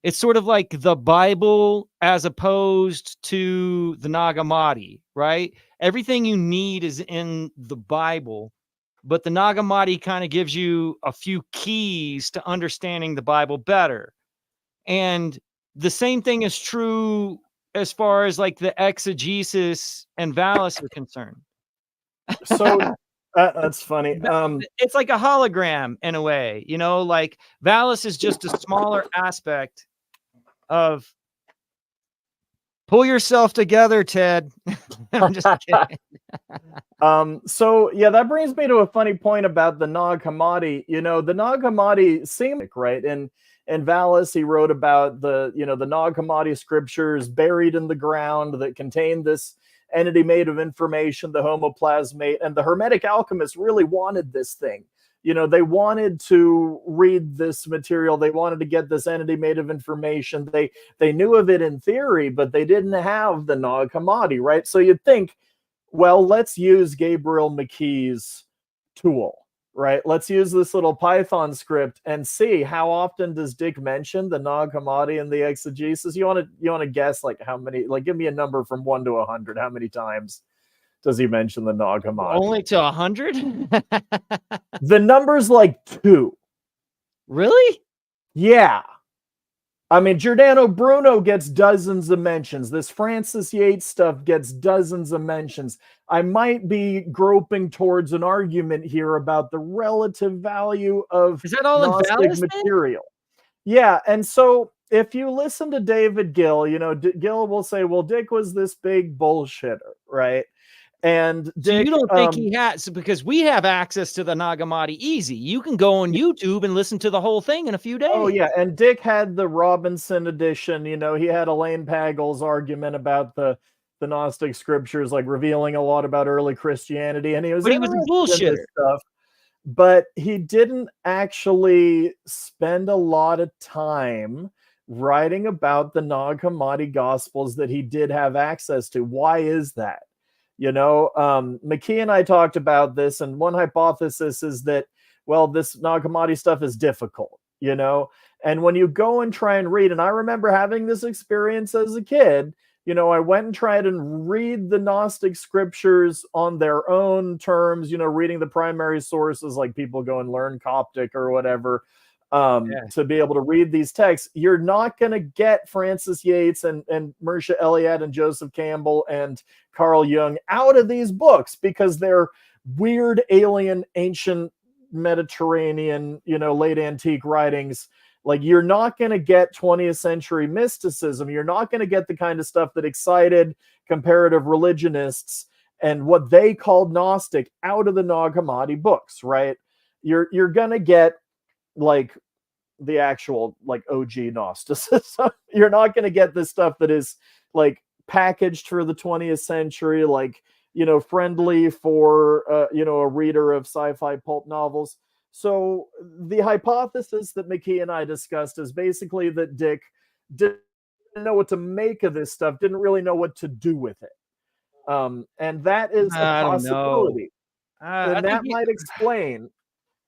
the Bible as opposed to the Nag Hammadi, right? Everything you need is in the Bible, but the Nag Hammadi kind of gives you a few keys to understanding the Bible better. And the same thing is true as far as like the exegesis and VALIS are concerned. So that's funny. It's like a hologram in a way, you know, like VALIS is just a smaller aspect of, pull yourself together, Ted. I'm just kidding. So yeah, that brings me to a funny point about the Nag Hammadi. You know, the Nag Hammadi seemed right. And in VALIS, he wrote about the Nag Hammadi scriptures buried in the ground that contained this entity made of information, the homoplasmate, and the Hermetic alchemists really wanted this thing. You know, they wanted to read this material. They wanted to get this entity made of information. They knew of it in theory, but they didn't have the Nag Hammadi, right? So you'd think, well, let's use Gabriel McKee's tool, right? Let's use this little Python script and see how often does Dick mention the Nag Hammadi and the exegesis. You want to guess like how many? Like, give me a number from 1 to 100. How many times does he mention the Nag Hammadi? Only to 100? The number's like 2. Really? Yeah. I mean, Giordano Bruno gets dozens of mentions. This Francis Yates stuff gets dozens of mentions. I might be groping towards an argument here about the relative value of Is that all Gnostic in VALIS material. Yeah, and so if you listen to David Gill, you know, Gill will say, well, Dick was this big bullshitter, right? And Dick, so you don't think he has, because we have access to the Nag Hammadi easy. You can go on YouTube and listen to the whole thing in a few days. Oh yeah, and Dick had the Robinson edition. You know, he had Elaine Pagel's argument about the Gnostic scriptures, like revealing a lot about early Christianity, and he was a interested in bullshitter. this stuff, but he didn't actually spend a lot of time writing about the Nag Hammadi Gospels that he did have access to. Why is that? You know, McKee and I talked about this, and one hypothesis is that, well, this Nag Hammadi stuff is difficult, you know, and when you go and try and read, and I remember having this experience as a kid, you know, I went and tried and read the Gnostic scriptures on their own terms, you know, reading the primary sources, like people go and learn Coptic or whatever, to be able to read these texts. You're not going to get Francis Yates and Mircea Eliade and Joseph Campbell and Carl Jung out of these books because they're weird, alien, ancient Mediterranean, you know, late antique writings. Like, you're not going to get 20th century mysticism. You're not going to get the kind of stuff that excited comparative religionists and what they called Gnostic out of the Nag Hammadi books, right? You're going to get like the actual like OG Gnosticism. You're not going to get this stuff that is like packaged for the 20th century, like, you know, friendly for, you know, a reader of sci-fi pulp novels. So the hypothesis that McKee and I discussed is basically that Dick didn't know what to make of this stuff, didn't really know what to do with it. And that is a possibility. And that might explain,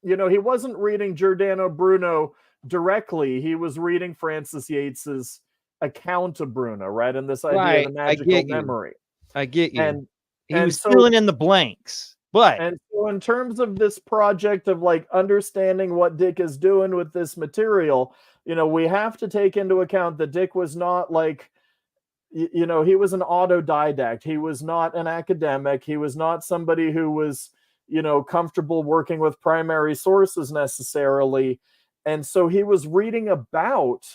you know, he wasn't reading Giordano Bruno directly. He was reading Francis Yates's account of Bruno, right? And this idea of the magical memory. I get you. And he was filling in the blanks. But and so in terms of this project of like understanding what Dick is doing with this material, you know, we have to take into account that Dick was not like, you know, he was an autodidact. He was not an academic. He was not somebody who was, you know, comfortable working with primary sources necessarily. And so he was reading about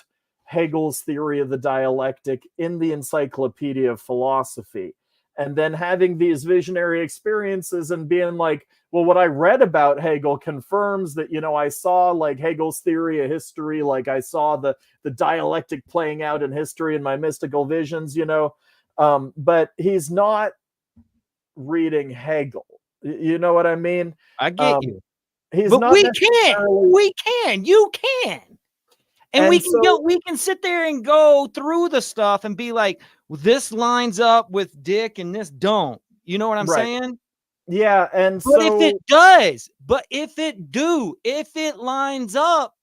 Hegel's theory of the dialectic in the Encyclopedia of Philosophy, and then having these visionary experiences and being like, well, what I read about Hegel confirms that, you know, I saw like Hegel's theory of history, like I saw the dialectic playing out in history in my mystical visions, you know, but he's not reading Hegel. You know what I mean? I get you. He's but not we can. You can. And we can sit there and go through the stuff and be like, well, this lines up with Dick and this don't. You know what I'm saying? Yeah, and But if it so does, if it lines up,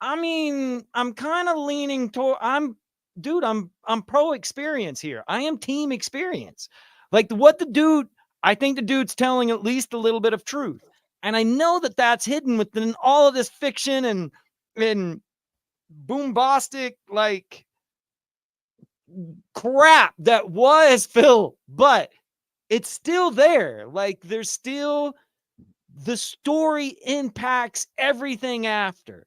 I mean, I'm kind of leaning toward, I'm pro experience here. I am team experience. Like I think the dude's telling at least a little bit of truth. And I know that that's hidden within all of this fiction and boombastic, like, crap that was Phil, but it's still there. Like, there's still, the story impacts everything after.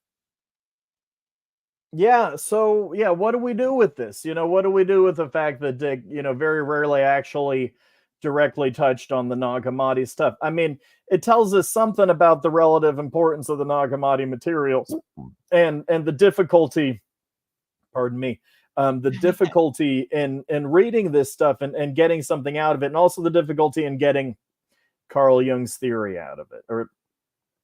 yeah, so yeah, what do we do with this? What do we do with the fact that Dick, very rarely actually directly touched on the Nag Hammadi stuff? I mean, it tells us something about the relative importance of the Nag Hammadi materials and the difficulty, pardon me, the difficulty in reading this stuff and getting something out of it, and also the difficulty in getting Carl Jung's theory out of it, or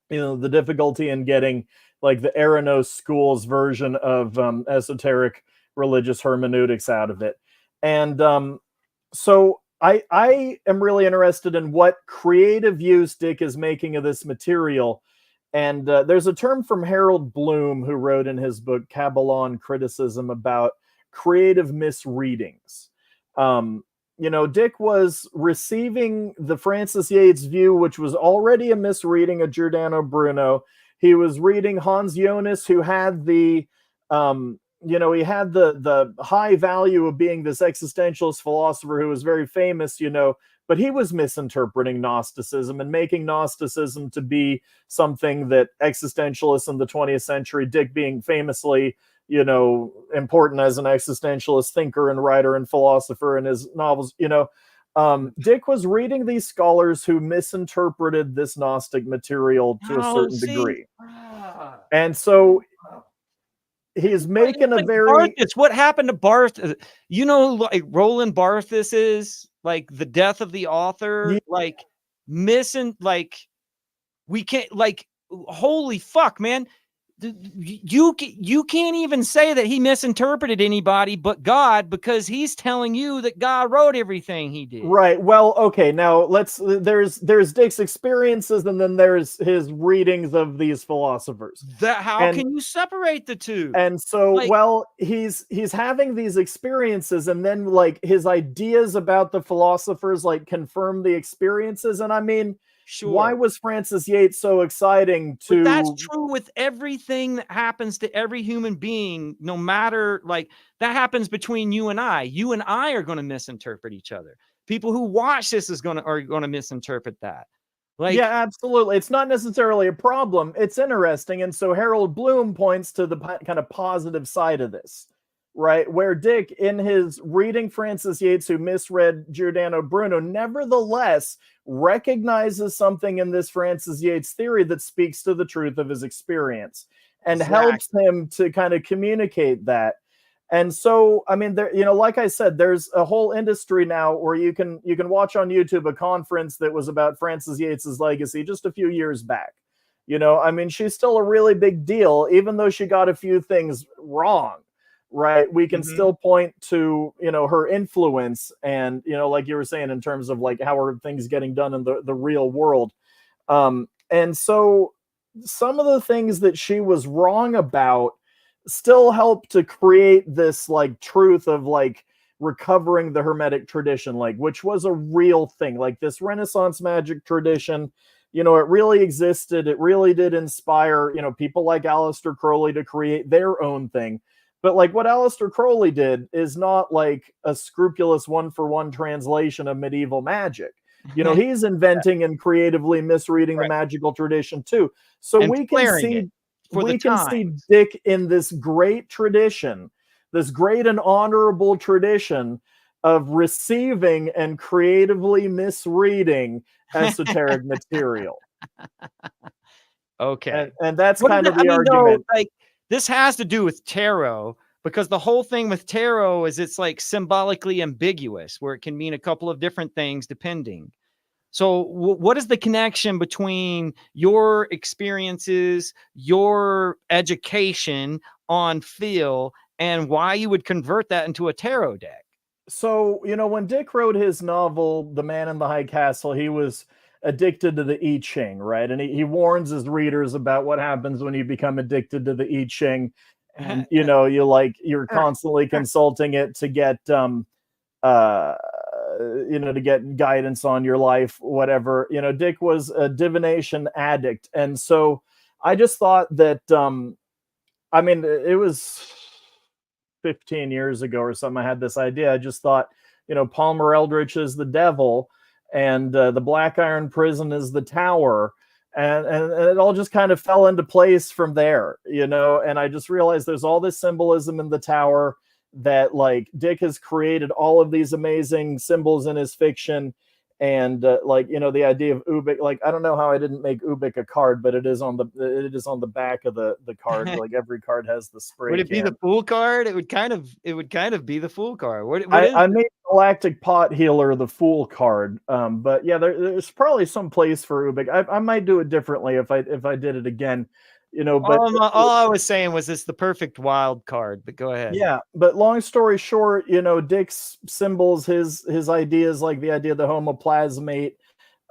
the difficulty in getting like the Eranos school's version of esoteric religious hermeneutics out of it. And so I am really interested in what creative use Dick is making of this material. And there's a term from Harold Bloom, who wrote in his book Kabbalah Criticism about creative misreadings. Dick was receiving the Francis Yates view, which was already a misreading of Giordano Bruno. He was reading Hans Jonas, who had he had the high value of being this existentialist philosopher who was very famous, but he was misinterpreting Gnosticism and making Gnosticism to be something that existentialists in the 20th century, Dick being famously, important as an existentialist thinker and writer and philosopher in his novels, Dick was reading these scholars who misinterpreted this Gnostic material to a certain degree. And so he's making a very... Barthus, what happened to Barthus? Like Roland Barthus is, like, the death of the author, Yeah. like, we can't, like, holy fuck, man. You can't even say that he misinterpreted anybody but God, because he's telling you that God wrote everything he did. Right. Well, okay. Now there's Dick's experiences, and then there's his readings of these philosophers. How can you separate the two? And so, he's having these experiences, and then like his ideas about the philosophers like confirm the experiences. And I mean, sure. Why was Francis Yates so exciting to... But that's true with everything that happens to every human being, no matter, like, that happens between you and I. You and I are going to misinterpret each other. People who watch this are going to misinterpret that. Like, yeah, absolutely. It's not necessarily a problem. It's interesting. And so Harold Bloom points to the kind of positive side of this, right? Where Dick, in his reading Francis Yates, who misread Giordano Bruno, nevertheless recognizes something in this Francis Yates theory that speaks to the truth of his experience and helps him to kind of communicate that. And so, I mean, there, like I said, there's a whole industry now where you can watch on YouTube a conference that was about Francis Yates's legacy just a few years back. I mean, she's still a really big deal, even though she got a few things wrong, right? We can still point to, her influence and, like you were saying, in terms of like how are things getting done in the real world. And so some of the things that she was wrong about still help to create this like truth of like recovering the Hermetic tradition, like, which was a real thing, like this Renaissance magic tradition. It really existed. It really did inspire, people like Aleister Crowley to create their own thing. But like what Aleister Crowley did is not like a scrupulous one-for-one translation of medieval magic. He's inventing and creatively misreading the magical tradition too. So and we can see Dick in this great tradition, this great and honorable tradition of receiving and creatively misreading esoteric material. Okay. And that's kind of the argument. Though, like, this has to do with tarot, because the whole thing with tarot is it's like symbolically ambiguous, where it can mean a couple of different things depending. So what is the connection between your experiences, your education on Phil, and why you would convert that into a tarot deck? So, you know, when Dick wrote his novel, The Man in the High Castle, he was addicted to the I Ching, right? And he warns his readers about what happens when you become addicted to the I Ching. And, you know, you're constantly consulting it to get, uh, you know, to get guidance on your life, whatever. You know, Dick was a divination addict. And so I just thought that, I mean, it was 15 years ago or something. I had this idea. I just thought, you know, Palmer Eldritch is the devil, and the Black Iron Prison is the tower. And it all just kind of fell into place from there, you know. And I just realized there's all this symbolism in the tower, that like Dick has created all of these amazing symbols in his fiction. And like, you know, the idea of Ubik, like, I don't know how I didn't make Ubik a card, but it is on the back of the card. Like every card has the spray Would it be can. the Fool card? It would kind of be the Fool card. What is I made Galactic Pot Healer the Fool card, but yeah, there's probably some place for Ubik. I might do it differently if I did it again, you know. But all I was saying was it's the perfect wild card, but go ahead. yeah, but long story short, you know, Dick's symbols, his ideas, like the idea of the homoplasmate,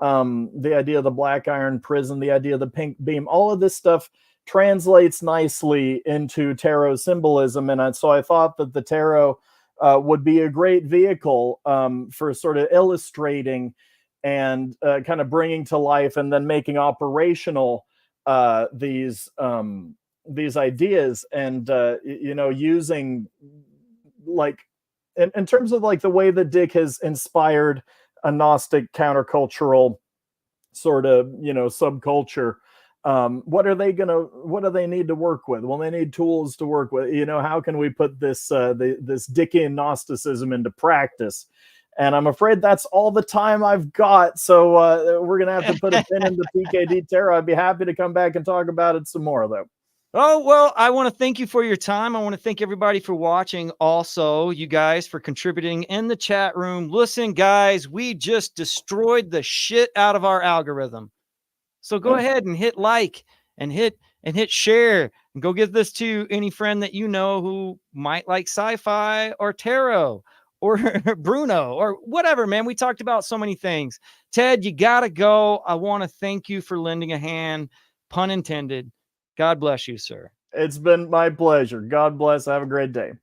the idea of the Black Iron Prison, the idea of the pink beam, all of this stuff translates nicely into tarot symbolism. And so I thought that the tarot would be a great vehicle for sort of illustrating and kind of bringing to life and then making operational these ideas. And you know, using, like, in terms of like the way that Dick has inspired a gnostic countercultural sort of, you know, subculture. What do they need to work with? Well, they need tools to work with. You know, how can we put this this Dickian Gnosticism into practice? And I'm afraid that's all the time I've got. So we're gonna have to put a pin in the PKD Tarot. I'd be happy to come back and talk about it some more, though. Oh, well, I want to thank you for your time. I want to thank everybody for watching. Also, you guys for contributing in the chat room. Listen, guys, we just destroyed the shit out of our algorithm. So go ahead and hit like and hit share and go give this to any friend that you know who might like sci-fi or tarot or Bruno or whatever, man. We talked about so many things. Ted, you got to go. I want to thank you for lending a hand, pun intended. God bless you, sir. It's been my pleasure. God bless. Have a great day.